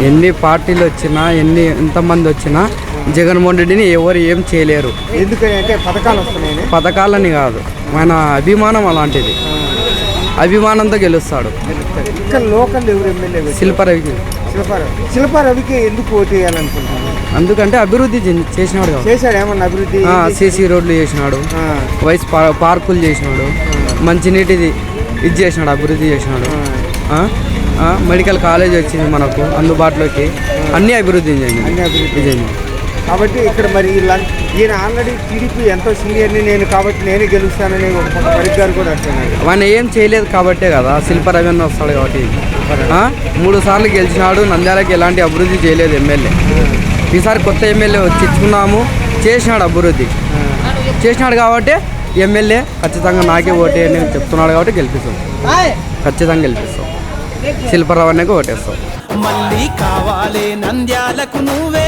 ఎన్ని పార్టీలు వచ్చినా ఎంతమంది వచ్చినా జగన్మోహన్ రెడ్డిని ఎవరు ఏం చేయలేరు. ఎందుకంటే పథకాలు వస్తున్నాయి. పథకాలని కాదు, మన అభిమానం అలాంటిది. అభిమానంతో గెలుస్తాడు. ఇక్కడ లోకల్ ఎవరు ఎమ్మెల్యే? శిల్పారవికి. శిల్పారవికి ఎందుకు ఓటు వేయాలనుకుంటున్నాను? ఎందుకంటే అభివృద్ధి చేసినాడు కదా. చేశాడు ఏమన్నా అభివృద్ధి? సీసీ రోడ్లు చేసినాడు, వైస్ పార్కులు చేసినాడు, మంచినీటిది ఇది చేసినాడు, అభివృద్ధి చేసినాడు. మెడికల్ కాలేజ్ వచ్చింది మనకు అందుబాటులోకి. అన్ని అభివృద్ధి చెందింది. కాబట్టి ఇక్కడ మరి ఈయన ఆల్రెడీ టీడీపీ ఎంతో సీనియర్ని నేను కాబట్టి నేనే గెలుస్తానని ఒక పరిగారు కూడా అంటున్నాడు. ఆయన ఏం చేయలేదు కాబట్టే కదా శిల్పారవి అన్న వస్తాడు. కాబట్టి 3 సార్లు గెలిచినాడు. నంద్యాలకి ఎలాంటి అభివృద్ధి చేయలేదు ఎమ్మెల్యే. ఈసారి కొత్త ఎమ్మెల్యే వచ్చి ఇచ్చుకున్నాము, చేసినాడు అభివృద్ధి చేసినాడు. కాబట్టి ఎమ్మెల్యే ఖచ్చితంగా నాకే ఓటే అని చెప్తున్నాడు కాబట్టి గెలిపిస్తాం. ఖచ్చితంగా గెలిపిస్తాం. శిల్పారావు అన్నకు ఓటేస్తాం. మళ్ళీ కావాలే నంద్యాలకు నువ్వే